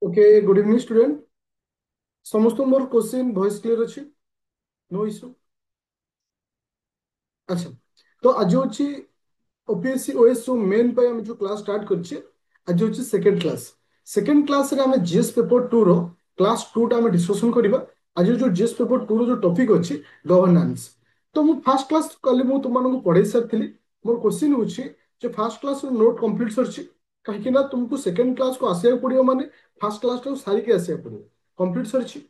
Okay good evening student. समस्त मोर question voice clear अच्छी। No issue. अच्छा, तो आज होची ओपीएससी ओएस जो मेन पे हम जो क्लास स्टार्ट करछे। आज होची सेकंड क्लास रे हमें जीएस पेपर 2 रो क्लास 2 टा हमें डिस्कशन करिबा। आज जो जीएस पेपर 2 रो जो टॉपिक अछि गवर्नेंस। तो मु फर्स्ट क्लास कल मु तुम मानक पढ़ाई सारथिली। मोर क्वेश्चन होची जे फर्स्ट क्लास रो नोट कंप्लीट सरछि कहीं ना तुमको सेकंड क्लास को आसिया पड़ियो माने फर्स्ट क्लास को सारी के आसिया पड़ियो। कंप्लीट सरछि।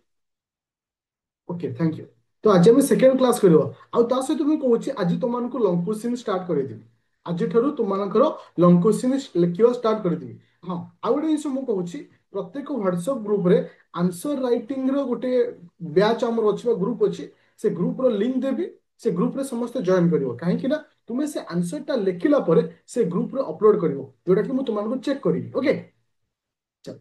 Okay thank you. तो आज आम सेकेंड क्लास करवा आ सहित मुझे कौच आज तुम लंग क्वेश्चन स्टार्ट करदेवी। आज तुम लंग क्वेश्चन लिखा स्टार्ट करदेवी। हाँ आउ गोटे जिन मुझे प्रत्येक व्हाट्सएप ग्रुप रे आंसर राइटिंग रो गोटे बैच आमर अच्छी ग्रुप अच्छी से ग्रुप रो लिंक देवी। से ग्रुप रे समस्त जॉइन कर कहीं तुम्हें से आंसर टा लिखिला पर से ग्रुप रे अपलोड कर जोटा कि मुझे तुमको चेक करी। ओके चल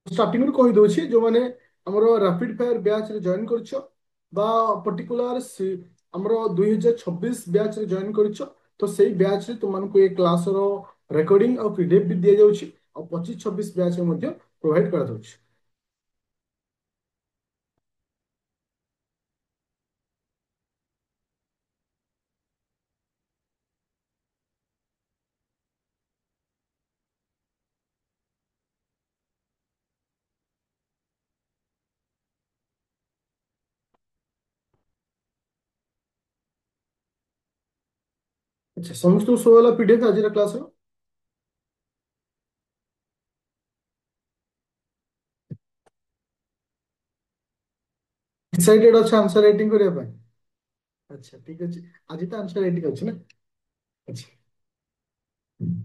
स्टार्टिंग ରୁ କହିଦଉଛି ଯୋଉମାନେ ଆମର ରାପିଡ ଫାୟାର ବ୍ୟାଚ୍ ରେ ଜଏନ୍ କରିଛ ବା ପର୍ଟିକୁଲାର ଆମର 2026 ବ୍ୟାଚ୍ ରେ ଜଏନ୍ କରିଛ ତ ସେଇ ବ୍ୟାଚ୍ ରେ ତୁମମାନଙ୍କୁ ଏ କ୍ଲାସ ର ରେକର୍ଡିଂ ଆଉ ପିଡିଏଫ୍ ବି ଦିଆଯାଉଛି ଆଉ 25-26 ବ୍ୟାଚ୍ ରେ ମଧ୍ୟ ପ୍ରୋଭାଇଡ କରାଯାଉଛି। ଆଚ୍ଛା ସମସ୍ତଙ୍କୁ ଶୋ ହେଲା ପିଡିଏଫ୍ ଆଜିର କ୍ଲାସ ର। ଏକ୍ସାଇଟେଡ୍ ଅଛ ଆନ୍ସର ରାଇଟିଂ କରିବା ପାଇଁ। ଆଚ୍ଛା ଠିକ ଅଛି। ଆଜି ତ ଆନ୍ସର ରାଇଟିଂ ଅଛି ନା। ଆଚ୍ଛା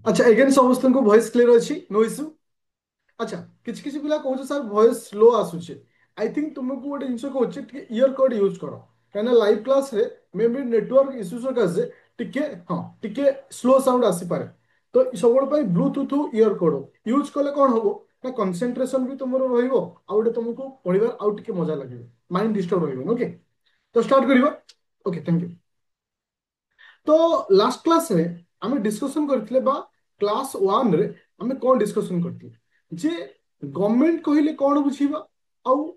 ଆଚ୍ଛା ଏଗେନ୍ ସମସ୍ତଙ୍କୁ ଭଏସ କ୍ଲିୟର ଅଛି नो ଇସ୍ୟୁ। अच्छा किसी किसी पिला कहूँ सर वॉइस स्लो आसुचे। आई थिंक तुमको गोटे जिन कहूँ इयर कड यूज कर कहीं लाइव क्लास रे मे बी नेटवर्क इश्यू सकाशे टिके हाँ टिके स्लो साउंड आसीपारे। तो सब ब्लूटूथ इयर कड यूज कले कौन हम ना कंसंट्रेशन भी तुम रहिबो आउ गोटे तुमको पढ़िबार आउ टिके मजा लगे माइंड डिस्टर्ब रहिबो। ओके तो स्टार्ट करिबा। Okay thank you. तो लास्ट क्लास रे आमे डिस्कशन करथिले बा क्लास 1 रे आमे कोन डिस्कशन करथिले जे गवर्नमेंट कहिले कोन बुझीबा आउ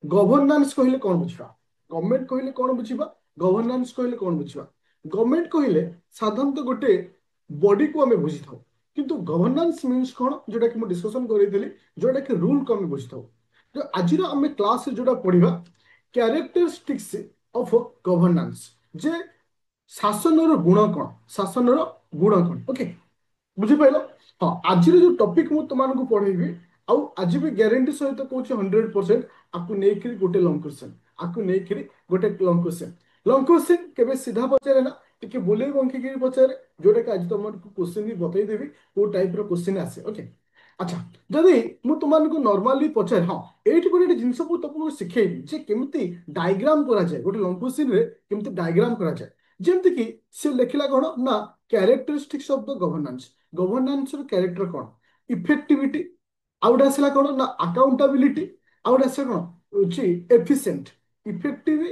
गवर्नेंस कहिले कोन बुझीबा। गवर्नमेंट कहिले कोन बुझीबा गवर्नेंस कहिले कोन बुझीबा। गवर्नमेंट कहिले साधारणतः गोटे बॉडी को आमे बुझीथाउ किंतु गवर्नेंस मीन्स कोन जोटा कि मु डिस्कशन करैथिली जोटा कि रूल को आमे बुझीथाउ। तो आजिर आमे क्लास रे जोटा पढिबा कैरेक्टरिस्टिक्स ऑफ गवर्नेंस जे शासनर गुण कौन शासनर गुण कौन। ओके बुझिपाइल। हाँ आज जो टॉपिक मु तुमको पढ़ेबी आउ आज भी ग्यारंटी सहित कहूँ 100% आपको लेकिन गोटे लॉन्ग क्वेश्चन आपको लेकिन गोटे लॉन्ग क्वेश्चन केबे सीधा पचारे ना टिके बोले बंकी पचारे जोटा कि आज तुमको क्वेश्चन भी बतईदेवी को टाइप रो क्वेश्चन आसे। ओके अच्छा जदि मु तुमको नॉर्मली पचारे हाँ एठी गोटे जिनस को तुमको शिखेबी जे केमती डायग्राम करा जाए गोटे लॉन्ग क्वेश्चन रे केमती डायग्राम करा जाए जेमती कि से लिखला कौन ना characteristics of the governance. Governance रो कैरेक्टर कौन इफेक्टिविटी आउ गोटे आसला कौन ना अकाउंटेबिलिटी आउ गोटे आसला कौन अछि एफिशिएंट इफेक्टिव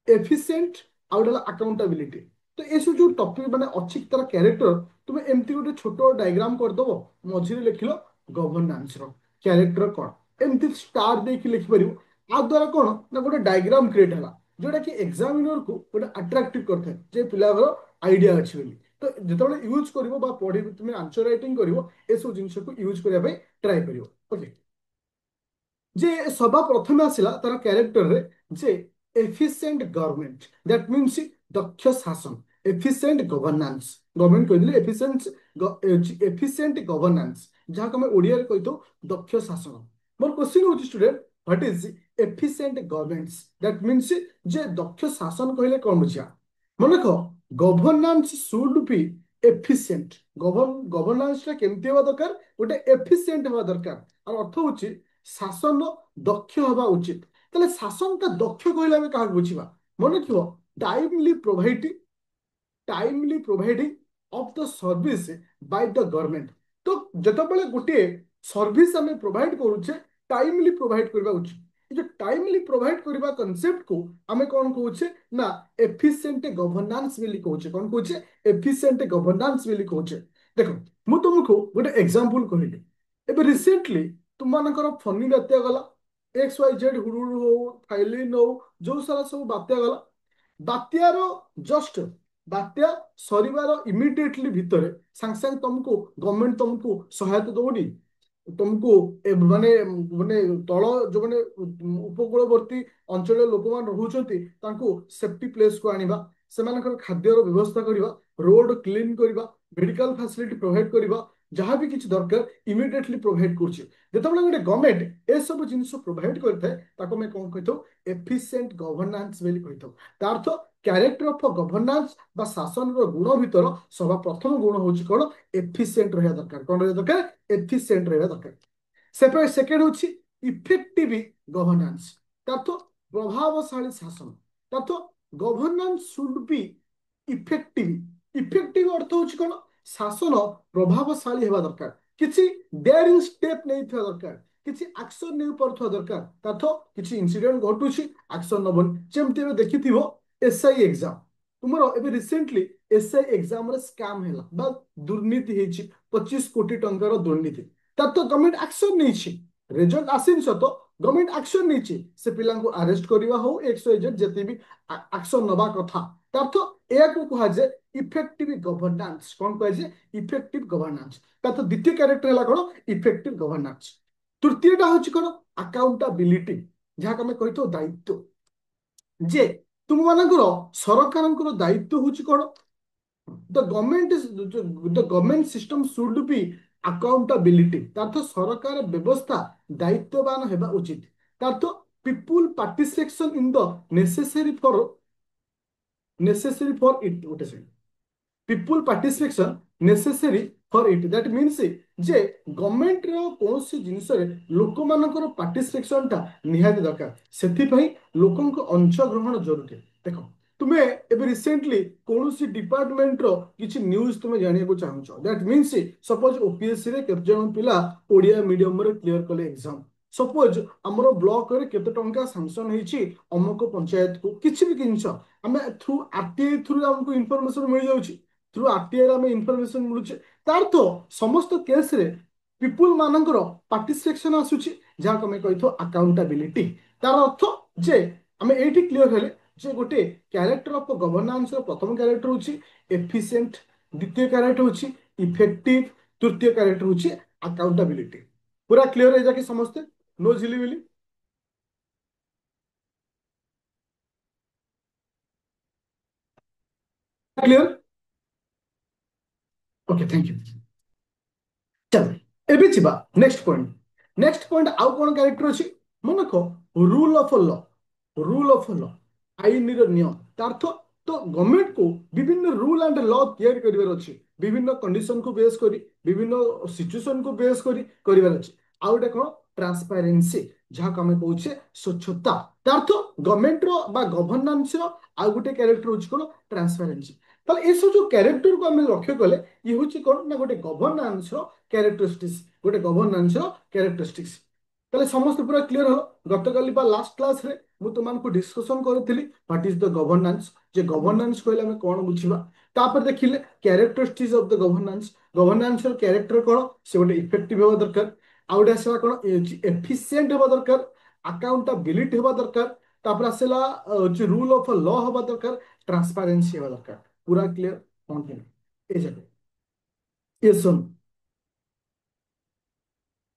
एफिशिएंट आउ गोटे अकाउंटेबिलिटी। तो ये सब जो टॉपिक माने अछि तार कैरेक्टर तुम एमती गोटे छोट डायग्राम कर दबो मझिरे लिखिलो गवर्नेंस रो कैरेक्टर कौन एमती स्टार देके लिखि परिबो आ द्वारा कौन ना गोटे डायग्राम क्रिएट होला जोटा कि एग्जामिनर को गोटे अट्रैक्टिव करथे जे पिलार आइडिया अछि बोली। तो जेतबेले यूज करिवो बा पढिबो तुम आंसर राइटिंग करिवो ए सब जिंस को यूज करिया पे ट्राई करिवो। ओके जे सभा प्रथमे आसिला तार क्यारेक्टर रे जे एफिशिएंट गवर्नमेंट दैट मीन्स दक्ष शासन एफिशिएंट गवर्नेंस गवर्नमेंट कहले एफिशिएंट गवर्नेंस जहाँ को ओडिया रे कहितो दक्ष शासन। मोर क्वेश्चन होची student what is efficient governments that means जे दक्ष शासन कहले कोन बुझिया मन रख governance should be efficient governance केमती हवा दरकार गोटे एफिशिएंट हवा दरकार और अर्थ होची शासन दक्ष हवा उचित। ताले शासन का दक्ष कहले आमे काहा बुझिबा मन रखिबो timely providing of the service by the government. तो जतबेले गोटे सर्विस आमे प्रोवाइड करूचे टाइमली प्रोवाइड करबा उचित ये जो टाइमली प्रोवाइड करबा कांसेप्ट को आमे कौन कहूचे ना एफिशिएंट गवर्नेंस बोली कहूचे कौन कहूचे एफिशिएंट गवर्नेंस बोली कहूचे देखो मु तुमको गोटे एग्जांपल कहली एबे रिसेंटली तुम मानकर फनी बात्या गला एक्स वाई जेड हुडुडु हो फाइलिन हो जो सारा सब बात्या गला बात्यार जस्ट बात्या सरिवार इमिडिएटली भितरे सांग सांग तुमको गवर्नमेंट तुमको सहायता दौड़ी तुमको माने माने तल जो माने उपकूलवर्ती अंचल लोक मान रहउछंती तांको सेफ्टी प्लेस को आनिबा सेमानकर खाद्यर व्यवस्था करिबा रोड क्लीन करिबा मेडिकल फैसिलिटी प्रोवाइड करिबा जहाँ भी किसी दरकार इमिडिएटली प्रोवाइड करछे जेतबेले गोटे गवर्नमेंट ए सब जिनिस प्रोवाइड करथाय ताको मैं कोन कहितो एफिशिएंट गवर्नेंस बेली कहितो तार्थ क्यारेक्टर ऑफ गवर्नेंस बा शासन रो गुण भीतर सभा प्रथम गुण होची कोन एफिशिएंट रहया दरकार कोन रहया दरकार एफिशिएंट रहया दरकार सेपरे सेकेंड होची इफेक्टिव गवर्नेंस तार्थ प्रभावशाली शासन तार्थ governance should be effective effective अर्थ होची कोन शासन प्रभावशाली हेबा दरकार किछि डेयरिंग स्टेप नै थिया दरकार किछि एक्शन नै परथवा दरकार तार्थ किछि इंसिडेंट घटुछि एक्शन नबन जेमति देखिथिबो एसआई एग्जाम तुमरो एबे रिसेंटली एसआई एग्जाम रे स्कैम हैला बा दुर्नीति हेछि 25 कोटी टंकार दुर्नीति तब तो गवर्नमेंट एक्शन नहीं छी रिजल्ट आसिन सत गवर्नमेंट एक्शन नहीं छी से पिला को अरेस्ट करबा हो 100 जति भी एक्शन नबा कथा तब तो ए को कहा जे इफेक्टिव गवर्नेंस कोन कहे जे इफेक्टिव गवर्नेंस तब तो द्वितीय कैरेक्टर हला कोन इफेक्टिव गवर्नेंस तृतीयटा होछि कोन अकाउंटेबिलिटी जहा हम कहितो दायित्व जे तुम मानकर सरकार दायित्व होछि कोन the government system should be accountability तार्थ सरकार व्यवस्था दायित्ववान हेबा उचित तार्थ people participation in the necessary for it गोटे से people participation necessary for it that means जे गवर्नमेंट रो कोनसी जिंस रे लोक मानकर पार्टिसिपेशन ता निहाती दरकार सेथि पई लोकन को अंश ग्रहण जरूरी देखो तुमे एबे रिसेंटली कोनसी डिपार्टमेंट रो किछि न्यूज़ तुमे जानिया को चाहू छ दैट मींस सपोज ओपीएससी रे केते जन पिला ओडिया मीडियम रे क्लियर कले एग्जाम सपोज हमरो ब्लॉक रे केते टंका सैंक्शन हेछि अमक पंचायत को किछि भी किंछ हमें थ्रू आरटीआई थ्रू हमको इंफॉर्मेशन मिल जाउछि थ्रू आरटीआई रे हमें इंफॉर्मेशन मिलुछि तार तो समस्त केस रे पीपुल मानकर पार्टिसिपेशन आसुछि जहा को मैं कहिथो अकाउंटेबिलिटी तार अर्थ जे हमें एठी क्लियर हेले जे गोटे कैरेक्टर ऑफ गवर्नेंस रो प्रथम कैरेक्टर होछि एफिशिएंट द्वितीय कैरेक्टर होछि इफेक्टिव तृतीय कैरेक्टर होछि अकाउंटेबिलिटी पूरा क्लियर है जाके समझते नो झिलीमिली क्लियर ओके थैंक यू चल एबे छिबा नेक्स्ट पॉइंट आउ कोन कैरेक्टर अछि मन को rule of law rule of law आईन रो नियम तार्थ तो गवर्नमेंट को विभिन्न रूल एंड लॉ तैयार करिवार अछि विभिन्न कंडीशन को बेस करी विभिन्न सिचुएशन को बेस करी करिवार अछि आउटे कोन ट्रांसपेरेंसी जहा को हमें कहूचे स्वच्छता तार्थ गवर्नमेंट रो बा गवर्नेंस रो आ गुटे कैरेक्टर होछि कोन ट्रांसपेरेंसी ताले ए सब जो कैरेक्टर को हमें लक्ष्य कले ये होछि कोन ना गोटे गवर्नेंस रो कैरेक्टरिस्टिक्स गोटे गवर्नेंस रो कैरेक्टरिस्टिक्स ताले समस्त पूरा क्लियर हलो गतकाली बा लास्ट क्लास रे मु तुमान को डिस्कशन करथिली व्हाट इज द गवर्नेंस जे गवर्नेंस कहले हमें कोन बुझिबा तापर देखिले कैरेक्टरिस्टिक्स ऑफ द गवर्नेंस रो कैरेक्टर कोन से गोटे इफेक्टिव होबा दरकार आउटे आसला कोन एफिशिएंट होबा दरकार अकाउंटेबिलिटी होबा दरकार तापर आसला जे रूल ऑफ लॉ होबा दरकार ट्रांसपेरेंसी होबा दरकार पूरा क्लियर कोन के ए जगह ये सुन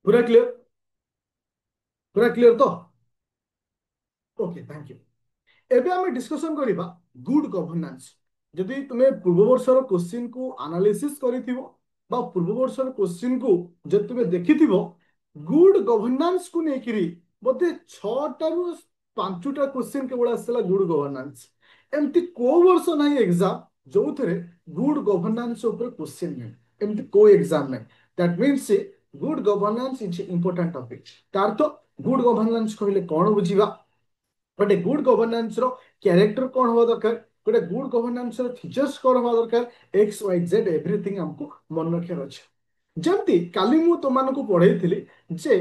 पूरा क्लियर तो ओके थैंक यू एबे हमें डिस्कशन करिबा गुड गवर्नेंस जदि तुमे पूर्व वर्षर क्वेश्चन को एनालिसिस करिथिबो बा पूर्व वर्षर क्वेश्चन को जदि तुमे देखिथिबो गुड गवर्नेंस को नेकिरी बोधे 6टा रु 5टा क्वेश्चन केवल आसला गुड गवर्नेंस एमती को वर्ष नाही एग्जाम जो थरे गुड गवर्नेंस ऊपर क्वेश्चन नहीं एमती को एग्जाम नहीं that means good governance is important topic तार तो गुड गवर्नेंस कहले कोन बुझिबा गोटे गुड गवर्नेंस रो कैरेक्टर कोन होबा दरकार गोटे गुड गवर्नेंस रो फीचर्स कोन होबा दरकार एक्स वाई जेड एवरीथिंग हमको मन रखियार अछि जंती काली मु तो मान को पढैथिली जे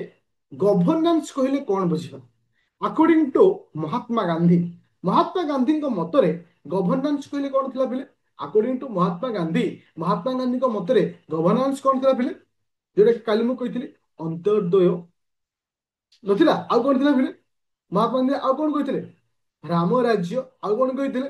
गवर्नेंस कहले कोन बुझिबा अकॉर्डिंग टू महात्मा गांधी, महात्मा गांधी मतरे गवर्नेंस कहले कौन थिला पिले? अकॉर्डिंग टू महात्मा गांधी मतरे गवर्नेंस कौन थिला पिले? जोटा काली मु कहितली अंत्योदय नथिला, आउ कौन थिला पिले? महात्मा गांधी आउ कौन कहितले? राम राज्य, आउ कौन कहितले?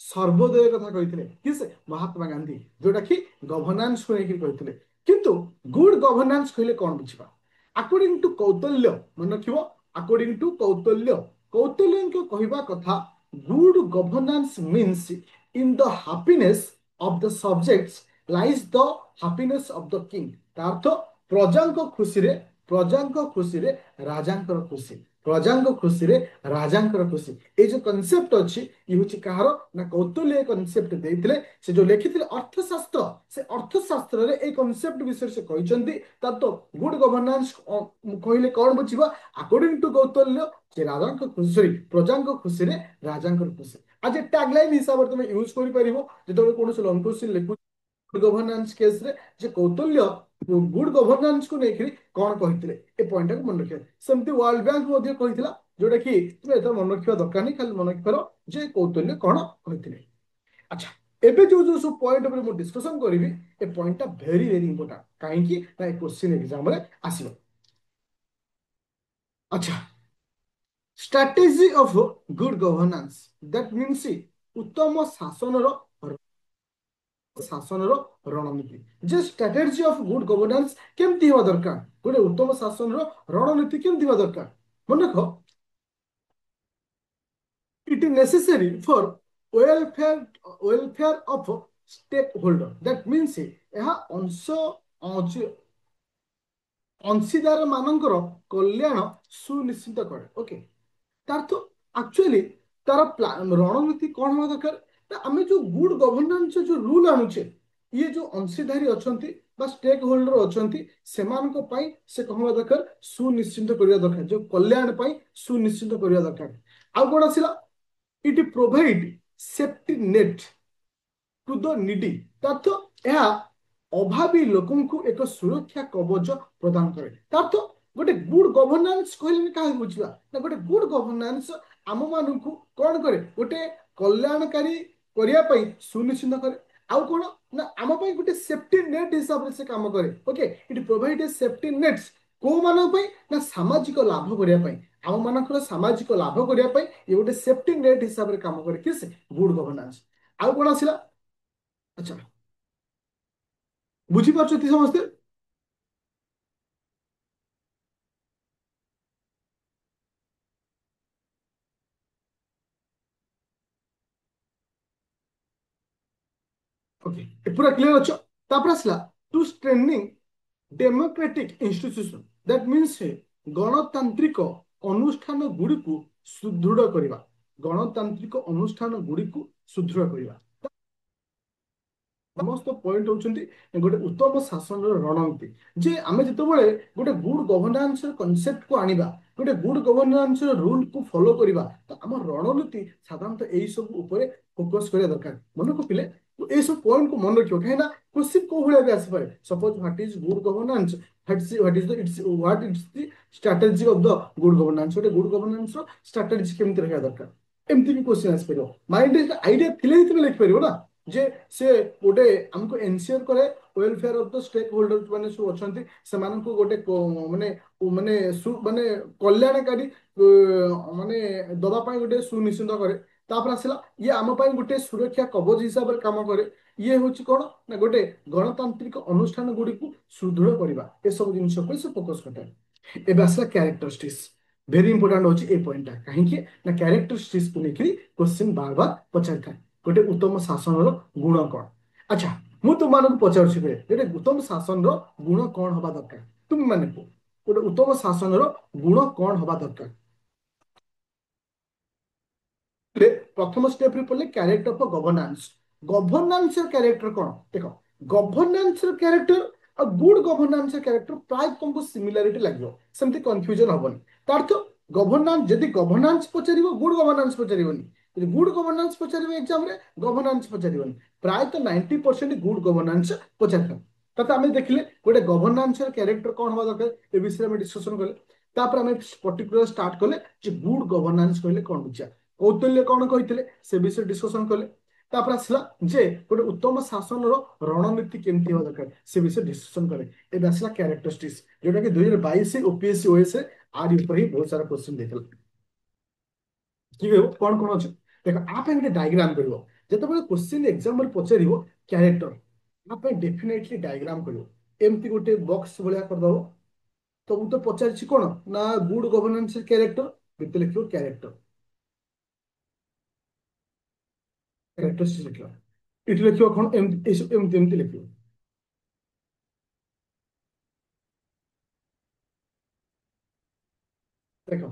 सर्वोदय कथा कहितले किसे? महात्मा गांधी, जोटा कि गवर्नेंस को लेकर कहितले। किंतु गुड गवर्नेंस कहले कौन बुझिबा? अकॉर्डिंग टू कौतल्य, मन रखिबो, अकॉर्डिंग टू कौतल्य, कौतल्य को कहिबा कथा good governance means in the happiness of the subjects lies the happiness of the king. अर्थ प्रजांक खुशी रे, प्रजांक खुशी रे राजांकर खुशी, प्रजांक खुशी रे राजांकर खुशी। ए जो कांसेप्ट अछि इ होछि कहारो ना कौतल्य कांसेप्ट देइथिले। से जो लिखिथिले अर्थशास्त्र, से अर्थशास्त्र रे ए कांसेप्ट विषय से कहिसंती। तब तो गुड गवर्नेंस कहले कोन बुझिबा? अकॉर्डिंग टू कौतल्य जे राजांक खुशी, सॉरी प्रजांक खुशी रे राजांकर खुशी। आज टैगलाइन हिसाब रे तुम यूज करि परिबो जेतो कोनोस लॉन्ग क्वेश्चन लिखु गवर्नेंस केस रे, जे कौतल्य गुड गवर्नेंस को लेकर कौन कहते ए पॉइंट को मन रखिए। सेमती वर्ल्ड बैंक कहता जोटा कि तुम एत मन रखा दरकार नहीं, खाली मन रखिपार जे कौतल्य कौन कहते। अच्छा, एबे जो जो सब पॉइंट ऊपर मैं डिस्कशन करी ए पॉइंटटा वेरी वेरी इंपोर्टेंट, कहीं ना क्वेश्चन एग्जाम रे आसीबो। अच्छा, strategy of good governance that means उत्तम शासन शासन रणनीति। जे स्ट्रेटेजी ऑफ गुड गवर्नेंस केमती होवा दरकार, गोटे उत्तम शासन रणनीति केमती होवा दरकार। मन रख, it is necessary for welfare, welfare of stakeholder that means यह अंश अंशीदार मानकर कल्याण सुनिश्चित करे। ओके, तार तो एक्चुअली तार रणनीति कौन होगा दरकार ना? आम जो गुड गवर्नेंस जो रूल आणुचे, ये जो अंशीधारी अच्छा स्टेक होल्डर अच्छा से कौन होगा दरकार? सुनिश्चित करने दरकार, जो कल्याण सुनिश्चित करने दरकार। आउ कौन आसला? It provide safety net to the needy. तार्थ यह अभावी लोकों को एक सुरक्षा कवच प्रदान करे। तार्थ गोटे गुड गवर्नेंस कहले क्या बुझा ना? गोटे गुड गवर्नेंस आम मान कौन करे? गोटे कल्याणकारी करने सुनिश्चित करे। आउ कौन ना आम गोटे सेफ्टी नेट हिसाब से काम करे। Okay, it provide a safety nets को मान ना सामाजिक लाभ करने, आम मान सामाजिक लाभ करने ये गोटे सेफ्टी नेट हिसाब से काम करे किस? Good governance. आउ कौन आसला? अच्छा, बुझीपार्छति समस्ते? ओके, पूरा क्लियर अच्छो। तापर आसला to strengthening democratic institution that means गणतांत्रिक अनुष्ठान गुड़ी को सुदृढ़ करवा, गणतांत्रिक अनुष्ठान गुड़ी को सुदृढ़ करवा। समस्त पॉइंट होचंती गोटे उत्तम शासन रणनीति। जे आमे जेतबेले गोटे गुड गवर्नेंस कांसेप्ट को आनिबा, गोटे गुड गवर्नेंस रूल को फॉलो करिबा, तो हम रणनीति साधारणतः एई सब ऊपर फोकस करिया दरकार। मन को पिले ए सब पॉइंट को मन रखियो, कहिना क्वेश्चन को भले भी आसी पारे। Suppose what is good governance, what is the it's what is the strategy of the good governance, गोटे गुड गवर्नेंस रो स्ट्रेटजी केमति रहिया दरकार, एमती भी क्वेश्चन आसी परियो। माइंड आइडिया थिले ही लिख परियो ना, जे से गोटे हमको एनसीयर करे welfare of the stakeholder माने सब अछंती, सेमान को गोटे माने माने माने कल्याणकारी माने दबा पाई गोटे सुनिश्चित करे। तापर आसला ये आम पाई गोटे सुरक्षा कवच हिसाब रे काम करे। ये होची कोन ना गोटे गणतांत्रिक अनुष्ठान गुडी को सुदृढ़ करबा, ए सब जिंस पे से फोकस करता। एबे आसला कैरेक्टरिस्टिक्स, वेरी इंपोर्टेंट होची ए पॉइंट टा, काहे कि ना कैरेक्टरिस्टिक्स को लेकरी क्वेश्चन बार बार पचारता। गोटे उत्तम शासन गुण कौन? अच्छा, मु तुम मान पचारुछि गोटे उत्तम शासन गुण कौन हवा दरकार? तुम माने को गोटे उत्तम शासन गुण कौन हवा दरकार? प्रथम स्टेप रे पड़े character of governance. Governance character कौन देख? गवर्नेंस कैरेक्टर और गुड गवर्नेंस कैरेक्टर प्राय तुमको सिमिलारिटी लगे, सेमती कंफ्यूजन हेनी। तार अर्थ गवर्नेंस जदि गवर्नेंस पचार गुड गवर्नेंस पचारनी, गुड गवर्नेंस पचार एग्जाम रे गवर्नेंस पचारनी, प्राय तो 90% गुड गवर्नेंस पचार था। आम देखिले गोटे गवर्नेंस कैरेक्टर कौन हवा दरकार ए विषय में डिस्कशन कले। तापर आम पर्टिकुलर स्टार्ट कले गुड गवर्नान्स कहले कौन बुझा कौतल्य कौन कहते से विषय डिस्कसन कले तापर आसला जे गोटे उत्तम शासन रणनीति केमती हवा दरकार से विषय डिस्कसन कले एबे आसला कैरेक्टरिस्टिक्स जोटा कि 2022 ओपीएससी ओएस आर ऊपर ही बहुत सारा क्वेश्चन देथिला ठीक है कौन कौन अच्छे देख आप गोटे डायग्राम कर जिते क्वेश्चन एग्जाम पचार क्यारेक्टर आप डेफिनेटली डायग्राम कर एमती गोटे बॉक्स भाया करदब तो मुझे पचार कौन ना गुड गवर्नेंस क्यारेक्टर बीते लिख क्यारेक्टर क्यारेक्टर लिख ये लिख कौन एमती लिख देख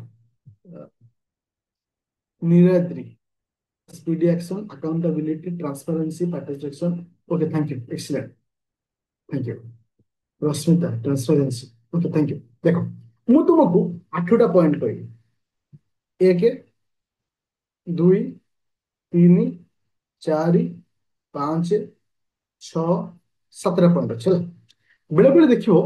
Niladri speedy action accountability transparency participation okay thank you excellent thank you Rashmita transparency okay thank you देखो मु तुमको 8टा पॉइंट कहली 1 2 3 4 5 6 7 पॉइंट अच्छे बेले बेले देखियो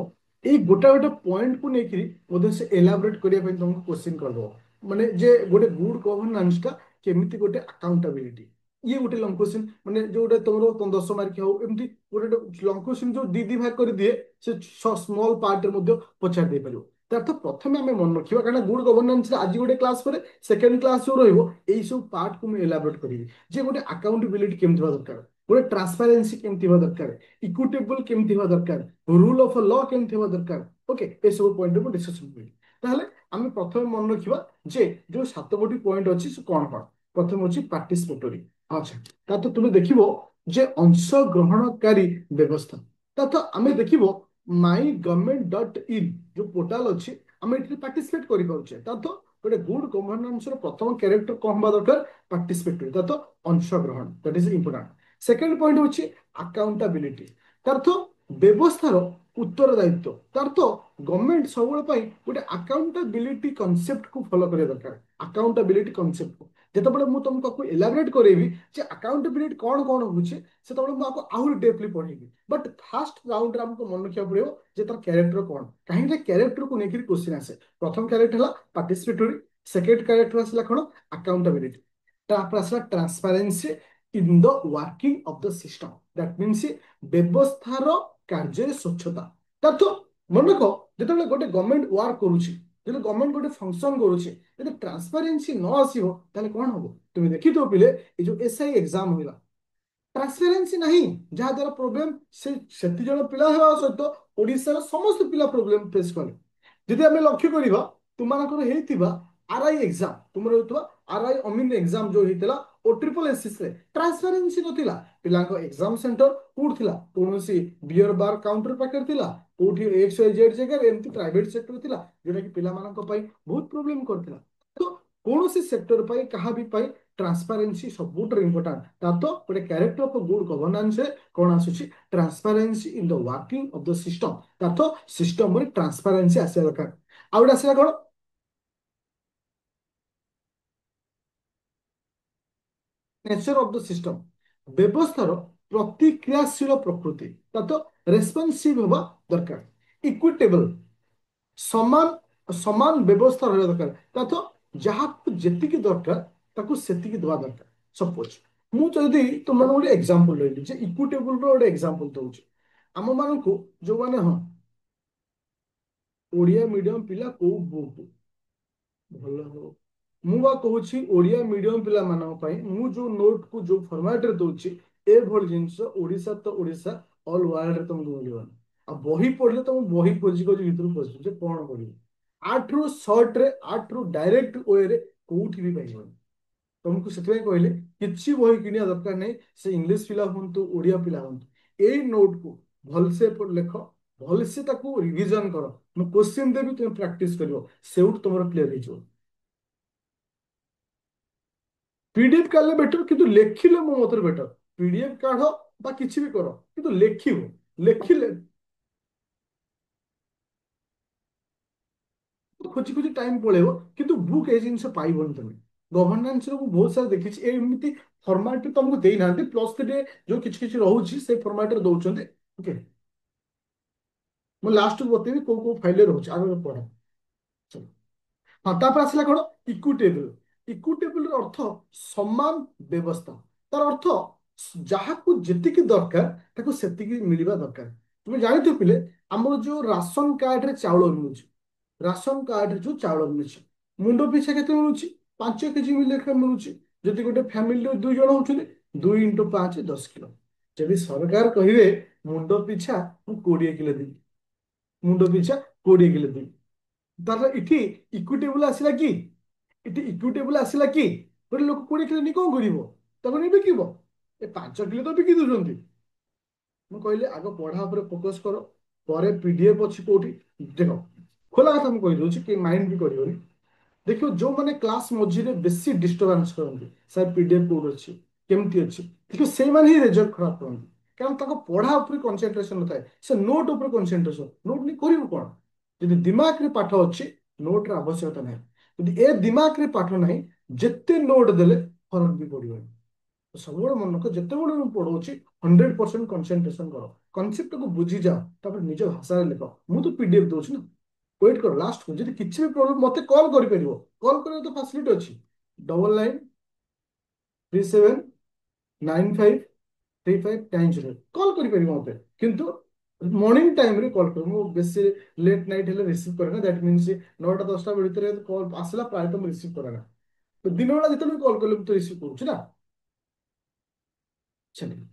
एई गोटा गोटा पॉइंट को लेकरी बोधे से एलाबोरेट करिया पे तुमको क्वेश्चन कर दो माने जे गोटे गुड गवर्नेंस का केमिति गोटे अकाउंटेबिलिटी ये गोटे लॉन्ग क्वेश्चन माने जो गोटे तुमरो 10 मार्क हो एमती गोटे लॉन्ग क्वेश्चन जो दी भाग कर दिए से स्मॉल पार्ट मध्ये पचार दे परियो तार तो प्रथमे आमे मन रखिबा कारण गुड गवर्नेंस आज गोटे क्लास पर सेकंड क्लास जो रहइबो एई सब पार्ट को मैं एलाबोरेट करिवि जे गोटे अकाउंटेबिलिटी केमति बा दरकार गोटे ट्रांसपेरेंसी केमति बा दरकार इक्विटेबल केमति हवा दरकार रूल ऑफ लॉ केमति हवा दरकार ओके ए सब पॉइंट को डिस्कशन करी ताहले आमे प्रथमे मन रखिबा जे जो 7 गोटी पॉइंट अछि से कोन कोन प्रथम अछि पार्टिसिपेटरी अच्छा ता तो तुमे देखिबो जे अंश ग्रहणकारी व्यवस्था ता तो आमे देखिबो माई गवर्नमेंट डॉट इन जो पोर्टल अछि आमे एठी पार्टिसिपेट करि पाउछे ता तो गोटे गुड गवर्नेंस रो प्रथम कैरेक्टर कोन हवा दरकार पार्टिसिपेटरी ता तो अंश ग्रहण that is important second point होछि अकाउंटेबिलिटी तार तो व्यवस्थार उत्तरदायित्व तार तो गवर्नमेंट सब गोटे अकाउंटेबिलिटी कॉन्सेप्ट को फॉलो करिया दरकार अकाउंटेबिलिटी कॉन्सेप्ट को जेतेबेले मु तुमको एलाबोरेट करेबी जे अकाउंटेबिलिटी कौन कौन होछि सेतेबेले मु आपको आहुरी डेपली पढेबी बट फर्स्ट राउंड रे हमको मन रखिया पड़ियो जे तार कैरेक्टर कौन कहीं कैरेक्टर को लेकर क्वेश्चन आसे प्रथम कैरेक्टर हला पार्टिसिपेटरी सेकंड कैरेक्टर आसला कोन अकाउंटेबिलिटी तापर आसला transparency in the working of the system that means व्यवस्थार कार्य स्वच्छता तार तो मन रख जो गोटे गवर्नमेंट वर्क करुच्ची जो गवर्नमेंट गोटे फंक्शन करुच्ची जो ट्रांसपेरेंसी न आसो ताले कौन हम तुम देखी तो पिले ये जो एसआई एग्जाम होला ट्रांसपेरेंसी नहीं जहाँ द्वारा प्रोब्लेम से जन पिला हेबा सहित ओडिशार समस्त पिला प्रोब्लेम फेस कले जदि आम लक्ष्य करवा तुमर होता आरआई एग्जाम तुम होता आरआई अमीन एग्जाम जो होता ओ ट्रिपल एसएस रे ट्रांसपेरेंसी नथिला पिलांको एग्जाम सेंटर कोड थिला कोनोसी बियर बार काउंटर पाकर थिला कोठी एक्स वाई जेड जगह एमती प्राइवेट सेक्टर थिला जोटा कि पिला मानक पई बहुत प्रॉब्लम करथिला तो कोनोसी सेक्टर पई कहा भी पई ट्रांसपेरेंसी सबुटर इंपोर्टेंट ता तो गोटे कैरेक्टर ऑफ गुड गवर्नेंस कौन आसुची transparency in the working of the system ता तो सिस्टम रे ट्रांसपेरेंसी आसे दरकार आउट आसे कोन नेचर ऑफ द सिस्टम व्यवस्थार प्रतिक्रियाशील प्रकृति ता तो रेस्पॉन्सिव होबा दरकार इक्विटेबल समान समान व्यवस्था रहा दरकार ता तो जहाँ जेतिकी दरकार ताकू सेतिकी दवा दरकार सपोज मु जदि तुम गोटे एग्जांपल लैली जे इक्विटेबल रो गोटे एग्जांपल दउची आम मानकू जो माने हाँ ओडिया मीडियम पिला को बुक ଭଲ ହବ ମୁଁ ବା କହୁଛି ଓଡିଆ ମିଡିୟମ ପିଲାମାନଙ୍କ ପାଇଁ ମୁଁ ଯୋଉ ନୋଟ କୁ ଯୋଉ ଫର୍ମାଟ ରେ ଦଉଛି ଏଭଳି ଜିନିଷ ଓଡିଶା ତ ଓଡିଶା ଅଲ ୱାର୍ଲଡ ରେ ତମକୁ ମିଳିବନି ଆଉ ବହି ପଢିଲେ ତମ ବହି ଖୋଜି ଖୋଜି ଭିତରୁ ପଶିବ ଯେ କଣ କରିବ ଆଠରୁ ସର୍ଟ ରେ ଆଠରୁ ଡାଇରେକ୍ଟ ୱେ ରେ କୋଉଠି ବି ପାଇବନି ତମକୁ ସେଥିପାଇଁ କହିଲେ କିଛି ବହି କିଣିବା ଦରକାର ନାହିଁ ସେ ଇଂଲିଶ ପିଲା ହୁଅନ୍ତୁ ଓଡିଆ ପିଲା ହୁଅନ୍ତୁ ଏଇ ନୋଟ କୁ ଭଲସେ ଲେଖ ଭଲସେ ତାକୁ ରିଭିଜନ କର ମୁଁ କ୍ୱେଶ୍ଚିନ୍ ଦେବି ତୁମେ ପ୍ରାକ୍ଟିସ କରିବ ସେଇଠୁ ତମର କ୍ଲିୟର ହେଇଯିବ पीडीएफ काढले बेटर किंतु लेखिले मो मତରେ बेटर पीडीएफ काढ बा किछि भी करो किंतु लेखिबो लेखिले खोजी खोजी टाइम पळेबो किंतु बुक ए जिंस पाइबोनी तमे गवर्नेंस रो बहुत सारा देखिछि एमिति फॉर्मेट तुमको देई नांती प्लस 3 जो किछि किछि रहउछि से फॉर्मेट रे दउछन्ते ओके मो लास्ट बतेबी को फाइल रे रहउछि आगे पढा चलो हाँ तापर आसला कौन इक्विटेबल इक्विटेबल अर्थ समान व्यवस्था तार अर्थ जहाକୁ ଯେତିକି ଦରକାର ତାକୁ ସେତିକି ମିଳିବା ଦରକାର ତୁମେ ଜାଣିଥିବ ପିଲେ ଆମର ଯୋଉ ରାସନ କାର୍ଡରେ ଚାଉଳ ମିଳୁଛି ରାସନ କାର୍ଡରେ ଯୋଉ ଚାଉଳ ମିଳୁଛି ମୁଣ୍ଡ ପିଛା କେତେ ମିଳୁଛି 5 କେଜି ଲେଖା ମିଳୁଛି ଯଦି ଗୋଟେ ଫ୍ୟାମିଲିରେ 2 ଜଣ ହଉଛନ୍ତି 2 × 5 10 କିଲୋ ଯଦି ସରକାର କହିବେ ମୁଣ୍ଡ ପିଛା ମୁଁ 20 କିଲୋ ଦେବି ମୁଣ୍ଡ ପିଛା 20 କିଲୋ ଦେବି ତାହେଲେ ଏଠି ଇକ୍ୱିଟେବୁଲ ଆସିଲା କି ଏଠି ଇକ୍ୱିଟେବୁଲ ଆସିଲା କି ଗୋଟେ ଲୋକ 20 କିଲୋ ନେଇ କଣ କରିବ ତାକୁ ନେଇ ବିକିବ ଏ 5 କିଲୋ ତ ବିକି ଦଉଛନ୍ତି ମୁଁ କହିଲି ଆଗ ପଢା ଉପରେ ଫୋକସ କର ପରେ ପିଡିଏଫ୍ ଅଛି କୋଉଠି ଦେଖ ଖୋଲା କଥା ମୁଁ କହିଦଉଛି କି ମାଇଣ୍ଡ ବି କରିବନି ଦେଖିବ ଯୋଉମାନେ କ୍ଲାସ ମଝିରେ ବେଶୀ ଡିଷ୍ଟର୍ବାନ୍ସ କରନ୍ତି ସାର୍ ପିଡିଏଫ୍ କୋଉଠି ଅଛି କେମିତି ଅଛି ଦେଖିବ ସେଇମାନେ ହିଁ ରେଜଲ୍ଟ ଖରାପ କରନ୍ତି କାରଣ ତାଙ୍କ ପଢା ଉପରେ କନସେନ୍ଟ୍ରେସନ ନଥାଏ ସେ ନୋଟ ଉପରେ କନସେନ୍ଟ୍ରେସନ ନୋଟ ନେଇ କରିବୁ କଣ ଯଦି ଦିମାଗରେ ପାଠ ଅଛି ନୋଟର ଆବଶ୍ୟକତା ନାହିଁ ଯଦି ଏ ଦିମାଗରେ ପାଠ ନାହିଁ ଯେତେ ନୋଟ ଦେଲେ ଫରକ ବି ପଡିବନି ସବୁବେଳେ ମନେ ରଖ ଯେତେବେଳେ ମୁଁ ପଢଉଛି 100% କନସେନ୍ଟ୍ରେସନ କର କନସେପ୍ଟକୁ ବୁଝିଯାଅ ତାପରେ ନିଜ ଭାଷାରେ ଲେଖ ମୁଁ ତ ପିଡିଏଫ୍ ଦଉଛି ନା ୱେଟ୍ କର ଲାଷ୍ଟ ଯଦି କିଛି ବି ପ୍ରୋବ୍ଲେମ ମତେ କଲ୍ କରିପାରିବ କଲ୍ କରିବା ତ ଫାସିଲିଟି ଅଛି 9937953590 କଲ୍ କରିପାରିବ ମତେ କିନ୍ତୁ ମର୍ଣ୍ଣିଂ ଟାଇମରେ କଲ୍ କରିବ ମୁଁ ବେଶୀ ଲେଟ୍ ନାଇଟ୍ ହେଲେ ରିସିଭ୍ କରେ ନା ଦ୍ୟାଟ୍ ମିନ୍ସ 9ଟା 10ଟା ଭିତରେ କଲ୍ ଆସିଲା ପ୍ରାୟତଃ ମୁଁ ରିସିଭ୍ କରେ ନା ତ ଦିନ ବେଳା ଯେତେବେଳେ କଲ୍ କଲେ ମୁଁ ତ ରିସିଭ୍ କରୁଛି ନା ସେମିତି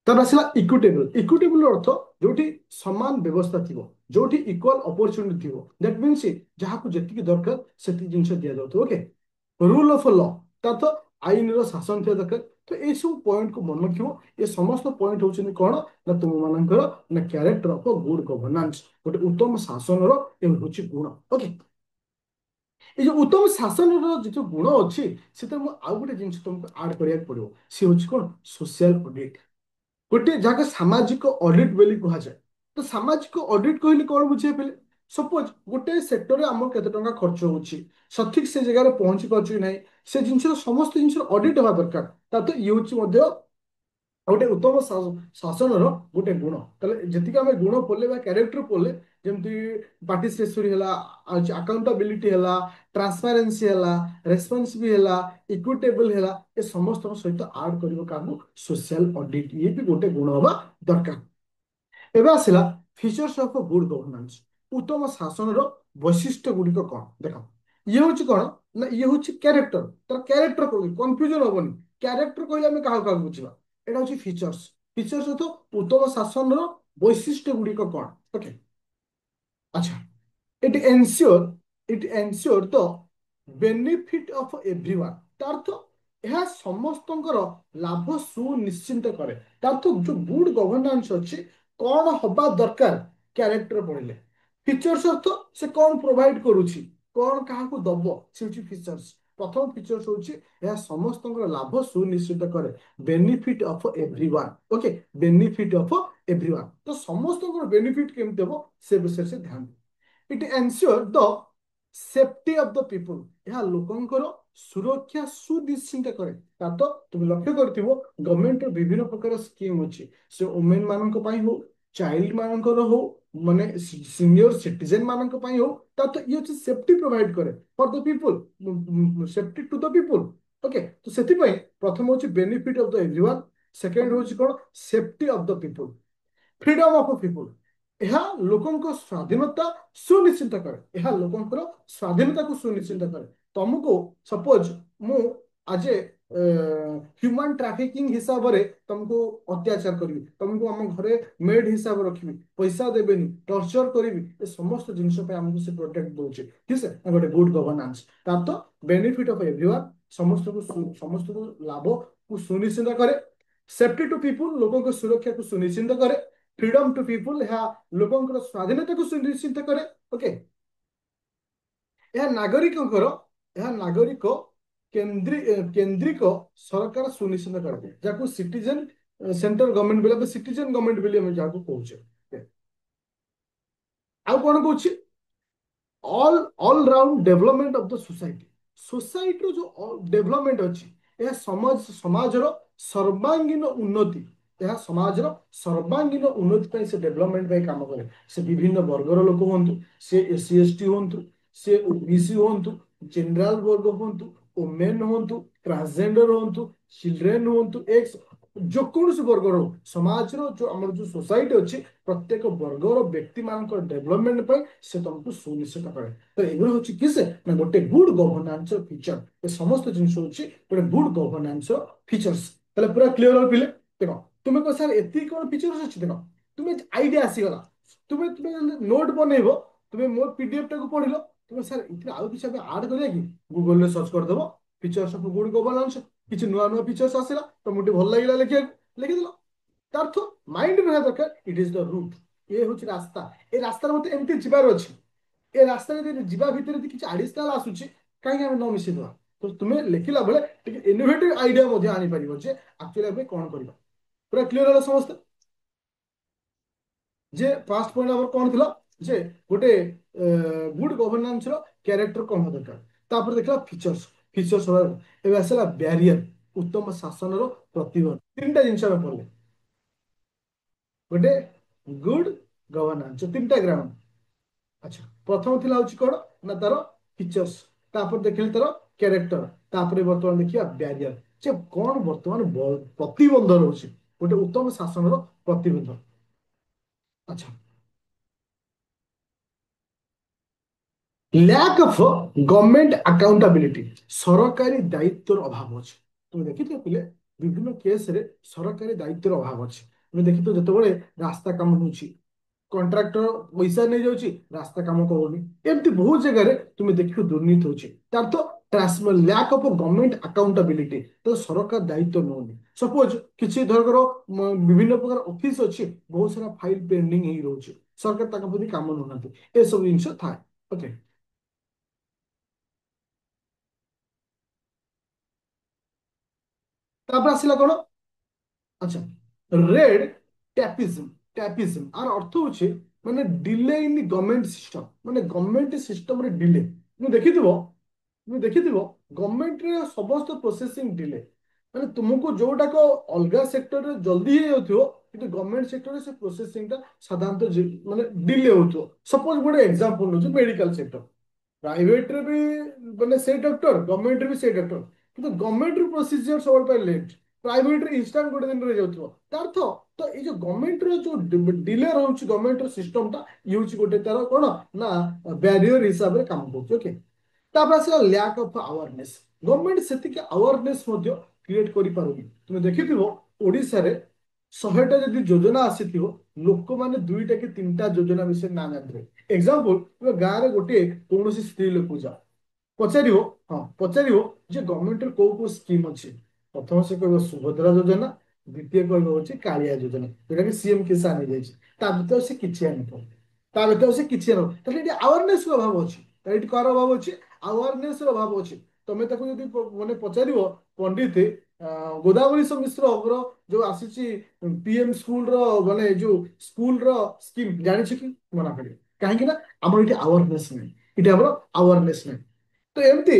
ତାପରେ ଆସିଲା ଇକ୍ୱିଟେବଲ ଇକ୍ୱିଟେବଲ ଅର୍ଥ ଯୋଉଠି ସମାନ ବ୍ୟବସ୍ଥା ଥିବ ଯୋଉଠି ଇକ୍ୱାଲ ଅପରଚୁନିଟି ଥିବ ଦ୍ୟାଟ୍ ମିନ୍ସ ଯାହାକୁ ଯେତିକି ଦରକାର ସେତିକି ଜିନିଷ ଦିଆଯାଉଥିବ ଓକେ ରୁଲ ଅଫ ଲ ତା ତ ଆଇନର ଶାସନ ଥିବା ଦରକାର ତ ଏଇସବୁ ପଏଣ୍ଟକୁ ମନେ ରଖିବ ଏ ସମସ୍ତ ପଏଣ୍ଟ ହଉଛନ୍ତି କଣ ନା ତୁମମାନଙ୍କର ନା କ୍ୟାରେକ୍ଟର ଅଫ ଗୁଡ ଗଭର୍ଣ୍ଣାନ୍ସ ଗୋଟେ ଉତ୍ତମ ଶାସନର ଏ ହଉଛି ଗୁଣ ଓକେ এই ଯୋଉ ଉତ୍ତମ ଶାସନର ଯୋଉ ଗୁଣ ଅଛି ସେଥିରେ ମୁଁ ଆଉ ଗୋଟେ ଜିନିଷ ତମକୁ ଆଡ୍ କରିବାକୁ ପଡିବ ସେ ହଉଛି କଣ ସୋସିଆଲ ଅଡିଟ୍ ଗୋଟେ ଯାହାକୁ ସାମାଜିକ ଅଡିଟ୍ ବୋଲି କୁହାଯାଏ ତ ସାମାଜିକ ଅଡିଟ୍ କହିଲେ କଣ ବୁଝିବା ପିଲେ ସପୋଜ ଗୋଟେ ସେକ୍ଟରରେ ଆମର କେତେ ଟଙ୍କା ଖର୍ଚ୍ଚ ହଉଛି ସଠିକ ସେ ଜାଗାରେ ପହଞ୍ଚି ପାରୁଛୁ କି ନାହିଁ ସେ ଜିନିଷର ସମସ୍ତ ଜିନିଷର ଅଡିଟ୍ ହେବା ଦରକାର ତା ତ ଇଏ ହଉଛି ମଧ୍ୟ ଗୋଟେ ଉତ୍ତମ ଶାସନର ଗୋଟେ ଗୁଣ ତାହେଲେ ଯେତିକି ଆମେ ଗୁଣ ପଢିଲେ ବା କ୍ୟାରେକ୍ଟର ପଢିଲେ ଯେମିତି ପାର୍ଟିସିପେସରୀ ହେଲା ଆକାଉଣ୍ଟାବିଲିଟି ହେଲା ଟ୍ରାନ୍ସପାରେନ୍ସି ହେଲା ରେସ୍ପନ୍ସିବି ହେଲା ଇକ୍ୱିଟେବଲ ହେଲା ଏ ସମସ୍ତଙ୍କ ସହିତ ଆଡ୍ କରିବ କାହାକୁ ସୋସିଆଲ ଅଡିଟ୍ ଇଏ ବି ଗୋଟେ ଗୁଣ ହବା ଦରକାର ଏବେ ଆସିଲା ଫିଚର୍ସ ଅଫ ଗୁଡ ଗଭର୍ଣ୍ଣାନ୍ସ ଉତ୍ତମ ଶାସନର ବୈଶିଷ୍ଟ୍ୟ ଗୁଡିକ କଣ ଦେଖ ଇଏ ହଉଛି କଣ ନା ଇଏ ହଉଛି କ୍ୟାରେକ୍ଟର ତାର କ୍ୟାରେକ୍ଟର କହିଲେ କନଫ୍ୟୁଜନ ହବନି କ୍ୟାରେକ୍ଟର କହିଲେ ଆମେ କାହାକୁ କାହାକୁ ବୁଝିବା এটা হচ্ছে ফিচার্স ফিচার্স অর্থ উত্তম শাসনর বৈশিষ্ট্য গুড়িক কଣ ওকে আচ্ছা it ensure it ensure the benefit of everyone ତା ଅର୍ଥ ଏହା ସମସ୍ତଙ୍କର ଲାଭ ସୁନିଶ୍ଚିତ କରେ ତା ଅର୍ଥ ଯୋଉ ଗୁଡ ଗଭର୍ଣ୍ଣାନ୍ସ ଅଛି କଣ ହବା ଦରକାର କ୍ୟାରେକ୍ଟର ପଢିଲେ ଫିଚର୍ସ ଅର୍ଥ ସେ କଣ ପ୍ରୋଭାଇଡ କରୁଛି କଣ କାହାକୁ ଦବ ସେ ହଉଛି ଫିଚର୍ସ ପ୍ରଥମ ଫିଚର୍ସ ହଉଛି ଏହା ସମସ୍ତଙ୍କର ଲାଭ ସୁନିଶ୍ଚିତ କରେ benefit of everyone okay benefit of everyone ତ ସମସ୍ତଙ୍କର ବେନିଫିଟ କେମିତି ହବ ସେ ବିଷୟରେ ସେ ଧ୍ୟାନ it ensure the safety of the people ଏହା ଲୋକଙ୍କର ସୁରକ୍ଷା ସୁନିଶ୍ଚିତ କରେ ତା ତ ତୁମେ ଲକ୍ଷ୍ୟ କରିଥିବ ଗଭର୍ଣ୍ଣମେଣ୍ଟର ବିଭିନ୍ନ ପ୍ରକାର ସ୍କିମ୍ ଅଛି ସେ ଓମେନ ମାନଙ୍କ ପାଇଁ ହଉ ଚାଇଲ୍ଡ ମାନଙ୍କର ହଉ ମାନେ ସିନିୟର ସିଟିଜେନ ମାନଙ୍କ ପାଇଁ ହଉ ତା ତ ଇଏ ହଉଛି ସେଫ୍ଟି ପ୍ରୋଭାଇଡ କରେ for the people safety to the people okay ତ ସେଥିପାଇଁ ପ୍ରଥମ ହଉଛି benefit of the everyone second ହଉଛି କଣ safety of the people freedom of people ଏହା ଲୋକଙ୍କ ସ୍ୱାଧୀନତା ସୁନିଶ୍ଚିତ କରେ ଏହା ଲୋକଙ୍କର ସ୍ୱାଧୀନତାକୁ ସୁନିଶ୍ଚିତ କରେ ତମକୁ ସପୋଜ ମୁଁ ଆଜ ଏ ହ୍ୟୁମାନ ଟ୍ରାଫିକିଂ ହିସାବରେ ତମକୁ ଅତ୍ୟାଚାର କରିବି ତମକୁ ଆମ ଘରେ ମେଡ୍ ହିସାବରେ ରଖିବି ପଇସା ଦେବେନି ଟର୍ଚର କରିବି ଏ ସମସ୍ତ ଜିନିଷ ପାଇଁ ଆମକୁ ସେ ପ୍ରୋଟେକ୍ଟ ଦଉଛି ଠିକ ସେ ଗୋଟେ ଗୁଡ ଗଭର୍ଣ୍ଣାନ୍ସ ତାର ତ ବେନିଫିଟ ଅଫ ଏଭ୍ରିୱାନ ସମସ୍ତଙ୍କୁ ଲାଭକୁ ସୁନିଶ୍ଚିତ କରେ ସେଫ୍ଟି ଟୁ ପିପୁଲ ଲୋକଙ୍କ ସୁରକ୍ଷାକୁ ସୁନିଶ୍ଚିତ କରେ ଫ୍ରିଡମ ଟୁ ପିପୁଲ ଏହା ଲୋକଙ୍କର ସ୍ୱାଧୀନତାକୁ ସୁନିଶ୍ଚିତ କରେ ଓକେ ଏହା ନାଗରିକଙ୍କର ଏହା ନାଗରିକ କେନ୍ଦ୍ରିକ ସରକାର ସୁନିଶ୍ଚିତ କରେ ଯାହାକୁ ସିଟିଜେନ ସେଣ୍ଟ୍ରାଲ ଗଭର୍ଣ୍ଣମେଣ୍ଟ ବୋଲି ଆମେ ସିଟିଜେନ ଗଭର୍ଣ୍ଣମେଣ୍ଟ ବୋଲି ଆମେ ଯାହାକୁ କହୁଛେ ଆଉ କଣ କହୁଛି all round development of the society ସୋସାଇଟିର ଯୋଉ ଡେଭଲପମେଣ୍ଟ ଅଛି ଏହା ସମାଜର ସର୍ବାଙ୍ଗୀନ ଉନ୍ନତି ଏହା ସମାଜର ସର୍ବାଙ୍ଗୀନ ଉନ୍ନତି ପାଇଁ ସେ ଡେଭଲପମେଣ୍ଟ ପାଇଁ କାମ କରେ ସେ ବିଭିନ୍ନ ବର୍ଗର ଲୋକ ହୁଅନ୍ତୁ ସେ ଏସି ଏସଟି ହୁଅନ୍ତୁ ସେ ଓବିସି ହୁଅନ୍ତୁ, ଜେନେରାଲ ବର୍ଗ ହୁଅନ୍ତୁ, ଓମେନ୍ ହୁଅନ୍ତୁ, ଟ୍ରାନ୍ସଜେଣ୍ଡର ହୁଅନ୍ତୁ, ଚିଲଡ୍ରେନ୍ ହୁଅନ୍ତୁ, ଏକ୍ସ ଯେକୌଣସି ବର୍ଗର ହଉ, ସମାଜର ଯୋଉ ଆମର ଯୋଉ ସୋସାଇଟି ଅଛି ପ୍ରତ୍ୟେକ ବର୍ଗର ବ୍ୟକ୍ତି ମାନଙ୍କର ଡେଭଲପମେଣ୍ଟ ପାଇଁ ସେ ତମକୁ ସୁନିଶ୍ଚିତ କରେ। ତ ଏଗୁলো ହଉଛି କିସେ ନା ଗୋଟେ ଗୁଡ ଗଭର୍ଣ୍ଣାନ୍ସ ର ଫିଚର। ଏ ସମସ୍ତ ଜିନିଷ ହଉଛି ଗୋଟେ ଗୁଡ ଗଭର୍ଣ୍ଣାନ୍ସ ର ଫିଚର୍ସ। ତାହେଲେ ପୁରା କ୍ଲିୟର ହଉ ପିଲେ। ଦେଖ ତୁମେ କହ ସାର୍ ଏତିକି କଣ ଫିଚର୍ସ ଅଛି, ଦେଖ ତୁମେ ଆଇଡିଆ ଆସିଗଲା, ତୁମେ ତୁମେ ନୋଟ ବନେଇବ, ତୁମେ ମୋ ପିଡିଏଫ ଟାକୁ ପଢିଲ, ତୁମେ ସାର୍ ଏଥିରେ ଆଉ କିଛି ଆମେ ଆଡ କରିବା କି, ଗୁଗଲରେ ସର୍ଚ୍ଚ କରିଦବ ଫିଚର୍ସ ଅଫ ଗୁଡ ଗଭର୍ଣ୍ଣାନ୍ସ, କିଛି ନୂଆ ନୂଆ ଫିଚର୍ସ ଆସିଲା ତମକୁ ଟିକେ ଭଲ ଲାଗିଲା ଲେଖିବାକୁ ଲେଖିଦେଲ। ତା ଅର୍ଥ ମାଇଣ୍ଡ ରହିବା ଦରକାର ଇଟ୍ ଇଜ ଦ ରୁଟ, ଏ ହଉଛି ରାସ୍ତା, ଏ ରାସ୍ତାରେ ମତେ ଏମିତି ଯିବାର ଅଛି, ଏ ରାସ୍ତାରେ ଯଦି ଯିବା ଭିତରେ ଯଦି କିଛି ଆଡିସନାଲ ଆସୁଛି କାହିଁକି ଆମେ ନ ମିଶେଇଦବା। ତ ତୁମେ ଲେଖିଲା ବେଳେ ଟିକେ ଇନୋଭେଟିଭ ଆଇଡିଆ ମଧ୍ୟ ଆଣିପାରିବ ଯେ ଆକ୍ଚୁଆଲି ଆମେ କଣ କରିବା। ପୁରା କ୍ଲିୟର ହେଲା ସମସ୍ତେ ଯେ ଫାର୍ଷ୍ଟ ପଏଣ୍ଟ ଆମର କଣ ଥିଲା ଯେ ଗୋଟେ ଗୁଡ ଗଭର୍ଣ୍ଣାନ୍ସ ର କ୍ୟାରେକ୍ଟର କଣ ହବା ଦରକାର, ତାପରେ ଦେଖିଲା ଫିଚର୍ସ, ଫିଚର୍ସ ହବା ଏବେ ଆସିଲା ବ୍ୟାରିୟର, ଉତ୍ତମ ଶାସନର ପ୍ରତିବର୍ଷ, ତିନିଟା ଜିନିଷ ଆମେ ପଢିଲେ ଗୋଟେ ଗୁଡ ଗଭର୍ଣ୍ଣାନ୍ସ ତିନିଟା ଗ୍ରାଉଣ୍ଡ। ଆଚ୍ଛା ପ୍ରଥମ ଥିଲା ହଉଛି କଣ ନା ତାର ଫିଚର୍ସ, ତାପରେ ଦେଖିଲେ ତାର କ୍ୟାରେକ୍ଟର, ତାପରେ ବର୍ତ୍ତମାନ ଦେଖିବା ବ୍ୟାରିୟର ଯେ କଣ ବର୍ତ୍ତମାନ ପ୍ରତିବନ୍ଧ ରହୁଛି ଗୋଟେ ଉତ୍ତମ ଶାସନର ପ୍ରତିବନ୍ଧ। ଆଚ୍ଛା ଲ୍ୟାକ୍ ଅଫ୍ ଗଭର୍ଣ୍ଣମେଣ୍ଟ ଆକାଉଣ୍ଟାବିଲିଟି, ସରକାରୀ ଦାୟିତ୍ୱର ଅଭାବ ଅଛି। ତୁମେ ଦେଖିଥିବ ପିଲେ ବିଭିନ୍ନ କେସରେ ସରକାରୀ ଦାୟିତ୍ୱର ଅଭାବ ଅଛି। ତୁମେ ଦେଖିଥିବ ଯେତେବେଳେ ରାସ୍ତା କାମ ହଉଛି କଣ୍ଟ୍ରାକ୍ଟର ପଇସା ନେଇଯାଉଛି ରାସ୍ତା କାମ କରୁନି, ଏମିତି ବହୁତ ଜାଗାରେ ତୁମେ ଦେଖିବ ଦୁର୍ନୀତି ହଉଛି। ତାର ତ ଲ୍ୟାକ୍ ଅଫ୍ ଗଭର୍ଣ୍ଣମେଣ୍ଟ ଆକାଉଣ୍ଟାବିଲିଟି, ତ ସରକାର ଦାୟିତ୍ୱ ନେଉନି। ସପୋଜ କିଛି ଧରକର ବିଭିନ୍ନ ପ୍ରକାର ଅଫିସ ଅଛି, ବହୁତ ସାରା ଫାଇଲ ପେଣ୍ଡିଂ ହେଇ ରହୁଛି, ସରକାର ତାଙ୍କ ପ୍ରତି କାମ ନେଉନାହାନ୍ତି, ଏସବୁ ଜିନିଷ ଥାଏ। ଓକେ ତାପରେ ଆସିଲା କଣ, ଆଚ୍ଛା ରେଡ ট্যাপিজম, ট্যাপিজମ ଆର ଅର୍ଥ ହଉଛି ମାନେ ଡିଲେ ଇନ୍ ଗଭର୍ଣ୍ଣମେଣ୍ଟ ସିଷ୍ଟମ, ମାନେ ଗଭର୍ଣ୍ଣମେଣ୍ଟ ସିଷ୍ଟମରେ ଡିଲେ। ମୁଁ ଦେଖିଥିବ ମୁଁ ଦେଖିଥିବ ଗଭର୍ଣ୍ଣମେଣ୍ଟରେ ସମସ୍ତ ପ୍ରୋସେସିଂ ଡିଲେ, ମାନେ ତୁମକୁ ଯୋଉଟାକ ଅଲଗା ସେକ୍ଟରରେ ଜଲ୍ଦି ହେଇଯାଉଥିବ କିନ୍ତୁ ଗଭର୍ଣ୍ଣମେଣ୍ଟ ସେକ୍ଟରରେ ସେ ପ୍ରୋସେସିଂଟା ସାଧାରଣତଃ ମାନେ ଡିଲେ ହଉଥିବ। ସପୋଜ ଗୋଟେ ଏକ୍ସାମ୍ପଲ ନେଉଛି ମେଡିକାଲ ସେକ୍ଟର, ପ୍ରାଇଭେଟରେ ବି ମାନେ ସେଇ ଡକ୍ଟର, ଗଭର୍ଣ୍ଣମେଣ୍ଟରେ ବି ସେଇ ଡକ୍ଟର, କିନ୍ତୁ ଗଭର୍ଣ୍ଣମେଣ୍ଟର ପ୍ରୋସିଜିଅର ସବୁବେଳେ ପାଇଁ ଲେଟ୍, ପ୍ରାଇଭେଟରେ ଇନଷ୍ଟାଣ୍ଟ ଗୋଟେ ଦିନରେ ଯାଉଥିବ। ତା ଅର୍ଥ ତ ଏଇ ଯୋଉ ଗଭର୍ଣ୍ଣମେଣ୍ଟର ଯୋଉ ଡିଲେ ରହୁଛି ଗଭର୍ଣ୍ଣମେଣ୍ଟର ସିଷ୍ଟମଟା ଇଏ ହଉଛି ଗୋଟେ ତାର କଣ ନା ବ୍ୟାରିୟର ହିସାବରେ କାମ କରୁଛି। ଓକେ ତାପରେ ଆସିଲା ଲ୍ୟାକ୍ ଅଫ୍ ଆୱାରନେସ୍, ଗଭର୍ଣ୍ଣମେଣ୍ଟ ସେତିକି ଆୱାରନେସ୍ ମଧ୍ୟ କ୍ରିଏଟ କରିପାରୁନି। ତୁମେ ଦେଖିଥିବ ଓଡ଼ିଶାରେ 100ଟା ଯଦି ଯୋଜନା ଆସିଥିବ ଲୋକମାନେ ଦୁଇଟା କି ତିନିଟା ଯୋଜନା ବିଷୟରେ ନାଁ ଜାଣିଥିବେ। ଏକ୍ସାମ୍ପଲ ତୁମେ ଗାଁରେ ଗୋଟିଏ କୌଣସି ସ୍ତ୍ରୀ ଲୋକକୁ ଯାଅ ପଚାରିବ, ହଁ ପଚାରିବ ଯେ ଗଭର୍ଣ୍ଣମେଣ୍ଟର କୋଉ କୋଉ ସ୍କିମ୍ ଅଛି, ପ୍ରଥମ ସେ କହିବ ସୁଭଦ୍ରା ଯୋଜନା, ଦ୍ୱିତୀୟ କହିବ ହଉଛି କାଳିଆ ଯୋଜନା ଯୋଉଟା କି ସିଏମ କିଷାନ ହେଇଯାଇଛି, ତା ଭିତରେ ସେ କିଛି ଆଣିଥିବ, ତା ଭିତରେ ସେ କିଛି ଆଣିବ, ତାହେଲେ ଏଠି ଆୱାରନେସ୍ ର ଅଭାବ ଅଛି। ତାହେଲେ ଏଠି କାହାର ଅଭାବ ଅଛି, ଆୱାରନେସ୍ ର ଅଭାବ ଅଛି। ତମେ ତାକୁ ଯଦି ମାନେ ପଚାରିବ ପଣ୍ଡିତ ଗୋଦାବରୀ ମିଶ୍ରର ଯୋଉ ଆସିଛି ପିଏମ ସ୍କୁଲ ର ମାନେ ଯୋଉ ସ୍କୁଲ ର ସ୍କିମ୍ ଜାଣିଛ କି, ମନା କରିବେ କାହିଁକି ନା ଆମର ଏଠି ଆୱାରନେସ୍ ନାହିଁ, ଏଠି ଆମର ଆୱାରନେସ୍ ନାହିଁ। ତ ଏମିତି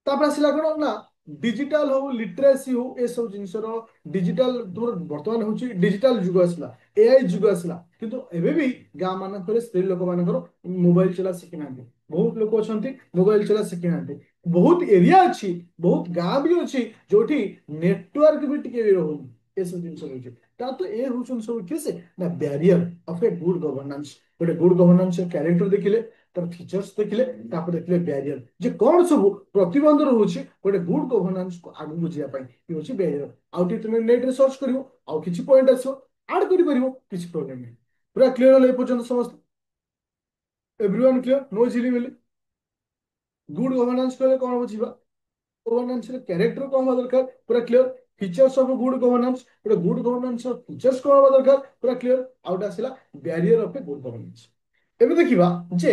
ତାପରେ ଆସିଲା କଣ ନା ଡିଜିଟାଲ ହଉ ଲିଟରେସି ହଉ ଏସବୁ ଜିନିଷର ଡିଜିଟାଲ ବର୍ତ୍ତମାନ ହଉଛି ଡିଜିଟାଲ ଯୁଗ ଆସିଲା, ଏଆଇ ଯୁଗ ଆସିଲା, କିନ୍ତୁ ଏବେ ବି ଗାଁ ମାନଙ୍କରେ ସ୍ତ୍ରୀ ଲୋକମାନଙ୍କର ମୋବାଇଲ ଚଲା ଶିଖିନାହାନ୍ତି, ବହୁତ ଲୋକ ଅଛନ୍ତି ମୋବାଇଲ ଚଲା ଶିଖିନାହାନ୍ତି, ବହୁତ ଏରିଆ ଅଛି, ବହୁତ ଗାଁ ବି ଅଛି ଯୋଉଠି ନେଟୱାର୍କ ବି ଟିକେ ବି ରହୁନି, ଏସବୁ ଜିନିଷ ରହୁଛି। ତା ତ ଏ ହଉଛନ୍ତି ସବୁ କିଏ ସେ ନା barrier of A good governance. ଗୋଟେ ଗୁଡ ଗଭର୍ଣ୍ଣାନ୍ସ କ୍ୟାରେକ୍ଟର ଦେଖିଲେ, ତାର ଫିଚର୍ସ ଦେଖିଲେ, ତାପରେ ଦେଖିଲେ ବ୍ୟାରିୟର ଯେ କଣ ସବୁ ପ୍ରତିବନ୍ଧ ରହୁଛି ଗୋଟେ ଗୁଡ ଗଭର୍ଣ୍ଣାନ୍ସକୁ ଆଗକୁ ଯିବା ପାଇଁ, ଇଏ ହଉଛି ବ୍ୟାରିୟର। ଆଉ ଟିକେ ତୁମେ ନେଟରେ ସର୍ଚ୍ଚ କରିବ ଆଉ କିଛି ପଏଣ୍ଟ ଆସିବ ଆଡ କରିପାରିବ, କିଛି ପ୍ରୋବ୍ଲେମ ନାହିଁ। ପୁରା କ୍ଲିୟର ହେଲା ଏ ପର୍ଯ୍ୟନ୍ତ ସମସ୍ତେ, ଏଭ୍ରିୱାନ କ୍ଲିୟର, ନୋ ଝିଲିମିଲି। ଗୁଡ ଗଭର୍ଣ୍ଣାନ୍ସ କହିଲେ କଣ ବୁଝିବା, ଗଭର୍ଣ୍ଣାନ୍ସର କ୍ୟାରେକ୍ଟର କଣ ହବା ଦରକାର ପୁରା clear, features of good governance, ଗୋଟେ ଗୁଡ ଗଭର୍ଣ୍ଣାନ୍ସ ଫିଚର୍ସ କଣ ହବା ଦରକାର ପୁରା କ୍ଲିୟର, ଆଉ ଗୋଟେ ଆସିଲା barrier of A good governance. ଏବେ ଦେଖିବା ଯେ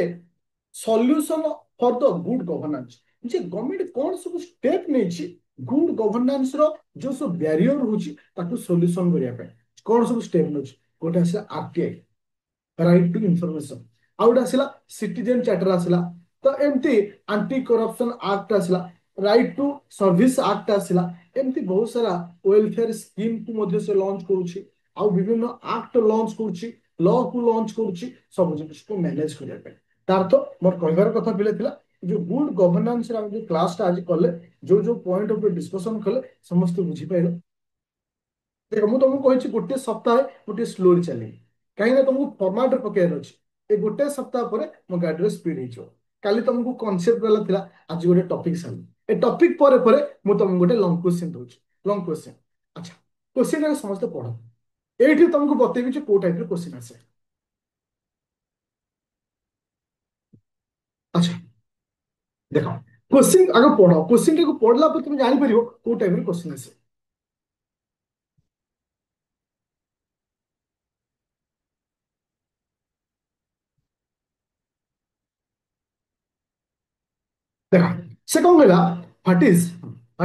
ସଲ୍ୟୁସନ ଫର ଦ ଗୁଡ ଗଭର୍ଣ୍ଣାନ୍ସ, ଯେ ଗଭର୍ଣ୍ଣମେଣ୍ଟ କଣ ସବୁ ଷ୍ଟେପ ନେଇଛି ଗୁଡ ଗଭର୍ଣ୍ଣାନ୍ସ ର ଯୋଉ ସବୁ ବ୍ୟାରିୟର ରହୁଛି ତାକୁ ସଲ୍ୟୁସନ କରିବା ପାଇଁ, କଣ ସବୁ ଷ୍ଟେପ ନେଉଛି। ଗୋଟେ ଆସିଲା ଆରଟିଆଇ, ରାଇଟ୍ ଟୁ ଇନଫର୍ମେସନ, ଆଉ ଗୋଟେ ଆସିଲା ସିଟିଜେନ ଚାର୍ଟର ଆସିଲା, ତ ଏମିତି ଆଣ୍ଟି କରପସନ ଆକ୍ଟ ଆସିଲା, ରାଇଟ୍ ଟୁ ସର୍ଭିସ ଆକ୍ଟ ଆସିଲା, ଏମିତି ବହୁତ ସାରା ୱେଲଫେୟାର ସ୍କିମ୍ କୁ ମଧ୍ୟ ସେ ଲଞ୍ଚ କରୁଛି, ଆଉ ବିଭିନ୍ନ ଆକ୍ଟ ଲଞ୍ଚ କରୁଛି। ल को लॉन्च करुच्ची सब जिनिस को मैनेज करने पे तार तो मोर कहबार कथा पिले थिला जो गुड गवर्नेंस रे हम जो क्लास टा आज कले जो पॉइंट ऑफ डिस्कशन कले समस्त बुझी पाइल देखो ମୁଁ ତମକୁ କହିଛି ଗୋଟେ ସପ୍ତାହ ଗୋଟେ ସ୍ଲୋରେ ଚାଲିବି କାହିଁକି ନା ତମକୁ ଫର୍ମାଟ ପକେଇବାର ଅଛି ଏ ଗୋଟେ ସପ୍ତାହ ପରେ ମୋ ଗାଡିର ସ୍ପିଡ ହେଇଯିବ କାଲି ତମକୁ କନସେପ୍ଟ ବାଲା ଥିଲା ଆଜି ଗୋଟେ ଟପିକ ସାରିଲି ଏ ଟପିକ ପରେ ପରେ ମୁଁ ତମକୁ ଗୋଟେ ଲଙ୍ଗ କ୍ୱେଶ୍ଚନ ଦଉଛି ଲଙ୍ଗ କ୍ୱେଶ୍ଚନ ଆଚ୍ଛା କ୍ୱେଶ୍ଚନ ସମସ୍ତେ ପଢ ଏଇଠି ତମକୁ ବତେଇବି ଯେ କୋଉ ଟାଇପର କ୍ୱେଶ୍ଚନ ଆସେ ଆଚ୍ଛା ଦେଖ କ୍ୱେଶ୍ଚନ ଆଗ ପଢ କ୍ୱେଶ୍ଚନ ଟାକୁ ପଢିଲା ପରେ ତମେ ଜାଣିପାରିବ କୋଉ ଟାଇପର କ୍ୱେଶ୍ଚନ ଆସେ देखो से कौन कहला what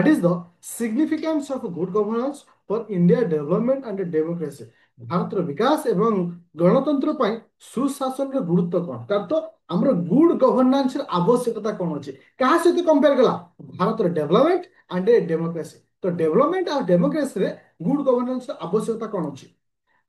is the significance of good governance for India development and democracy भारतर विकास एवं गणतंत्र ପାଇଁ ସୁଶାସନର ଗୁରୁତ୍ୱ କ'ଣ ତାର ତ ଆମର ଗୁଡ ଗଭର୍ନାନ୍ସ ର ଆବଶ୍ୟକତା କ'ଣ ଅଛି କାହା ସହିତ କମ୍ପେୟାର କଲା ଭାରତର ଡେଭଲପମେଣ୍ଟ ଆଣ୍ଡ ଡେମୋକ୍ରେସି ତ ଡେଭଲପମେଣ୍ଟ ଆଉ ଡେମୋକ୍ରେସିରେ ଗୁଡ ଗଭର୍ନାନ୍ସ ର ଆବଶ୍ୟକତା କ'ଣ ଅଛି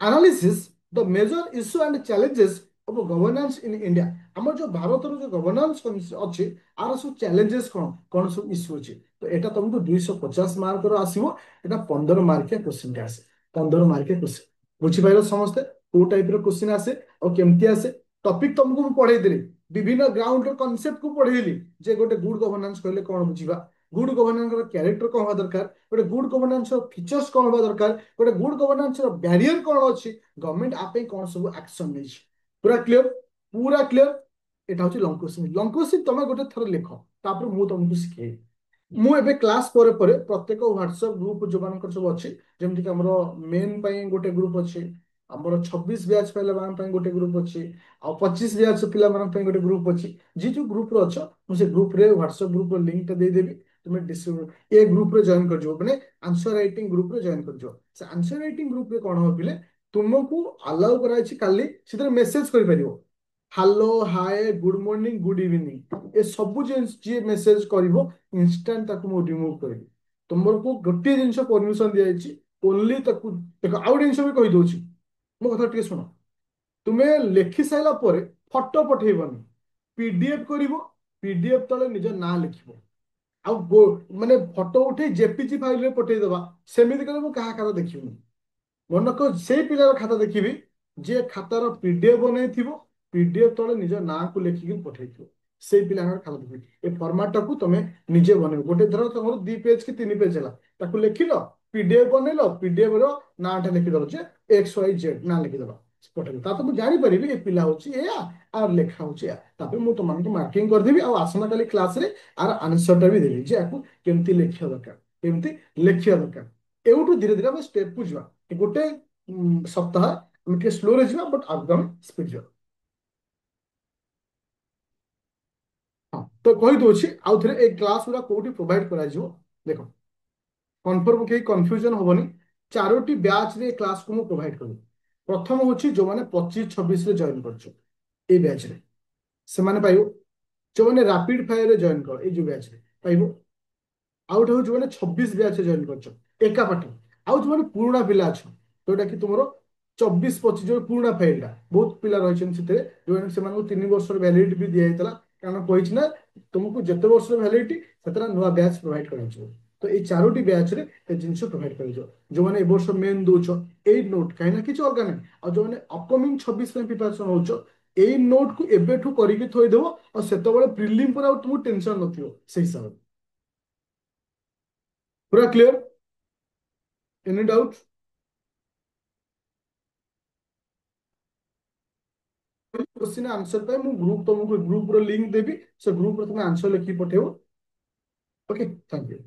analysis the major issue and challenges of governance in India ଆମର ଯୋଉ ଭାରତର ଯୋଉ ଗଭର୍ନାନ୍ସ ଅଛି ଆର ସବୁ ଚ୍ୟାଲେଞ୍ଜେସ୍ କ'ଣ କ'ଣ ସବୁ ଇସ୍ୟୁ ଅଛି ତ ଏଇଟା ତମକୁ 250 ମାର୍କର ଆସିବ ଏଟା 15 ମାର୍କିଆ କ୍ୱେଶ୍ଚିନ୍ ଆସେ 15 ମାର୍କିଆ କ୍ୱେଶ୍ଚିନ୍ ବୁଝିପାରିଲ ସମସ୍ତେ କୋଉ ଟାଇପର କ୍ୱେଶ୍ଚିନ୍ ଆସେ ଆଉ କେମିତି ଆସେ ଟପିକ ତମକୁ ମୁଁ ପଢେଇଦେଲି ବିଭିନ୍ନ ଗ୍ରାଉଣ୍ଡର କନସେପ୍ଟ କୁ ପଢେଇଲି ଯେ ଗୋଟେ ଗୁଡ ଗଭର୍ନାନ୍ସ କହିଲେ କ'ଣ ବୁଝିବା ଗୁଡ ଗଭର୍ନାନ୍ସ କ୍ୟାରେକ୍ଟର କ'ଣ ହବା ଦରକାର ଗୋଟେ ଗୁଡ ଗଭର୍ନାନ୍ସ ଫିଚର୍ସ କ'ଣ ହବା ଦରକାର ଗୋଟେ ଗୁଡ ଗଭର୍ନାନ୍ସ ବ୍ୟାରିୟର କ'ଣ ଅଛି ଗଭର୍ଣ୍ଣମେଣ୍ଟ ଆ ପାଇଁ କ'ଣ ସବୁ ଆକ୍ସନ ନେଇଛି ପୁରା କ୍ଲିୟର এটা হচ্ছে লং কোশ্চিন লং কোশ্চিন ତମେ ଗୋଟେ ଥର ଲେଖ ତାପରେ ମୁଁ ତମକୁ ଶିଖେଇବି ମୁଁ ଏବେ କ୍ଲାସ ପରେ ପରେ ପ୍ରତ୍ୟେକ ହ୍ୱାଟ୍ସଆପ ଗ୍ରୁପ ଯୋଉମାନଙ୍କର ସବୁ ଅଛି ଯେମିତିକି ଆମର ମେନ୍ ପାଇଁ ଗୋଟେ ଗ୍ରୁପ ଅଛି ଆମର 26 ବ୍ୟାଚ୍ ପିଲାମାନଙ୍କ ପାଇଁ ଗୋଟେ ଗ୍ରୁପ ଅଛି ଆଉ 25 ବ୍ୟାଚ୍ ପିଲାମାନଙ୍କ ପାଇଁ ଗୋଟେ ଗ୍ରୁପ ଅଛି ଯିଏ ଯୋଉ ଗ୍ରୁପରେ ଅଛ ମୁଁ ସେ ଗ୍ରୁପରେ ହ୍ୱାଟ୍ସଆପ ଗ୍ରୁପର ଲିଙ୍କଟା ଦେଇଦେବି ତୁମେ ଏ ଗ୍ରୁପରେ ଜଏନ୍ କରିଯିବ ମାନେ ଆନ୍ସର ରାଇଟିଂ ଗ୍ରୁପରେ ଜଏନ୍ କରିଯିବ ସେ ଆନ୍ସର ରାଇଟିଂ ଗ୍ରୁପରେ କ'ଣ ହବ ପିଲେ ତୁମକୁ ଆଲାଉ କରାଯାଇଛି କାଲି ସେଥିରେ ମେସେଜ କରିପାରିବ hello hi good morning good evening ଏ ସବୁ ଯିଏ ମେସେଜ କରିବ ଇନଷ୍ଟାଣ୍ଟ ତାକୁ ମୁଁ ରିମୁଭ୍ କରିବି ତୁମକୁ ଗୋଟିଏ ଜିନିଷ ପରମିଶନ ଦିଆଯାଇଛି ଓନ୍ଲି ତାକୁ ଦେଖ ଆଉ ଗୋଟେ ଜିନିଷ ବି କହିଦଉଛି ମୋ କଥା ଟିକେ ଶୁଣ ତୁମେ ଲେଖି ସାରିଲା ପରେ ଫଟୋ ପଠେଇବନି ପିଡିଏଫ କରିବ ପିଡିଏଫ ତଳେ ନିଜ ନାଁ ଲେଖିବ ଆଉ ମାନେ ଫଟୋ ଉଠେଇ ଜେପିଜି ଫାଇଲରେ ପଠେଇଦବା ସେମିତି କଲେ ମୁଁ କାହା ଖାତା ଦେଖିବିନି ମନକ ସେଇ ପିଲାର ଖାତା ଦେଖିବି ଯିଏ ଖାତାର ପିଡିଏଫ ବନେଇଥିବ ପିଡିଏଫ ତଳେ ନିଜ ନାଁକୁ ଲେଖିକି ପଠେଇଥିବ ସେଇ ପିଲାଙ୍କର ଖାତା ଦେଖିବି ଏ ଫର୍ମାଟଟାକୁ ତମେ ନିଜେ ବନେଇବ ଗୋଟେ ଧର ତମର 2 ପେଜ କି 3 ପେଜ ହେଲା ତାକୁ ଲେଖିଲ ପିଡିଏଫ ବନେଇଲ ପିଡିଏଫ ର ନାଁଟା ଲେଖିଦେଲ ଯେ XYZ ନାଁ ଲେଖିଦେଲ ପଠେଇଲ ତାପରେ ମୁଁ ଜାଣିପାରିବି ଏ ପିଲା ହଉଛି ଏୟା ଆଉ ଲେଖା ହଉଛି ଏୟା ତାପରେ ମୁଁ ତମାନଙ୍କୁ ମାର୍କିଂ କରିଦେବି ଆଉ ଆସନ୍ତାକାଲି କ୍ଲାସରେ ଆର ଆନ୍ସରଟା ବି ଦେବି ଯେ ଆକୁ କେମିତି ଲେଖିବା ଦରକାର କେମିତି ଲେଖିବା ଦରକାର ଏଉଠୁ ଧୀରେ ଧୀରେ ଆମେ ଷ୍ଟେପକୁ ଯିବା ଗୋଟେ ସପ୍ତାହ ଆମେ ଟିକେ ସ୍ଲୋରେ ଯିବା ବଟ୍ ଆଗକୁ ଆମେ ସ୍ପିଡ୍ ଯିବା ହଁ ତ କହିଦଉଛି ଆଉ ଥରେ ଏଇ କ୍ଲାସ ଗୁଡା କୋଉଠି ପ୍ରୋଭାଇଡ କରାଯିବ ଦେଖ କନଫର୍ମ କେହି କନଫ୍ୟୁଜନ ହବନି ଚାରୋଟି ବ୍ୟାଚରେ ଏ କ୍ଲାସକୁ ମୁଁ ପ୍ରୋଭାଇଡ କରିବି ପ୍ରଥମ ହଉଛି ଯୋଉମାନେ 25-26ରେ ଜଏନ କରିଛ ଏଇ ବ୍ୟାଚରେ ସେମାନେ ପାଇବ ଯୋଉମାନେ ରାପିଡ ଫାୟାରରେ ଜଏନ କର ଏଇ ଯୋଉ ବ୍ୟାଚରେ ପାଇବ ଆଉ ଗୋଟେ ହଉଛି ଯୋଉମାନେ 26 ବ୍ୟାଚରେ ଜଏନ କରିଛ ଏକା ପାଠ ଆଉ ଯୋଉମାନେ ପୁରୁଣା ପିଲା ଅଛ ଯୋଉଟା କି ତୁମର 24-25 ଯୋଉ ପୁରୁଣା ଫାଇଲଟା ବହୁତ ପିଲା ରହିଛନ୍ତି ସେଥିରେ ଯୋଉମାନେ ସେମାନଙ୍କୁ 3 ବର୍ଷର ଭ୍ୟାଲିଡିଟି ବି ଦିଆଯାଇଥିଲା କାରଣ କହିଛି ନା ତୁମକୁ ଯେତେ ବର୍ଷର ଭ୍ୟାଲିଡିଟି ସେତେଟା ନୂଆ ବ୍ୟାଚ୍ ପ୍ରୋଭାଇଡ କରାଯିବ ତ ଏଇ ଚାରୋଟି ବ୍ୟାଚରେ ଏ ଜିନିଷ ପ୍ରୋଭାଇଡ କରାଯିବ ଯୋଉମାନେ ଏ ବର୍ଷ ମେନ୍ ଦଉଛ ଏଇ ନୋଟ୍ କାହିଁକି ନା କିଛି ଅଲଗା ନାହିଁ ଆଉ ଯୋଉମାନେ ଅପକମିଂ 26 ପାଇଁ ପ୍ରିପାରେସନ ହଉଛ ଏଇ ନୋଟକୁ ଏବେଠୁ କରିକି ଥୋଇଦେବ ଆଉ ସେତେବେଳେ ପ୍ରିଲିମ ପରେ ଆଉ ତୁମକୁ ଟେନସନ ନଥିବ ସେଇ ହିସାବରେ पूरा clear any doubt question answer पे ମୁଁ ଗ୍ରୁପ ତମକୁ ଗ୍ରୁପ ର ଲିଙ୍କ ଦେବି ସେ ଗ୍ରୁପ ରେ ତମେ ଆନ୍ସର ଲେଖିକି ପଠେଇବ ଓକେ ଥ୍ୟାଙ୍କ ୟୁ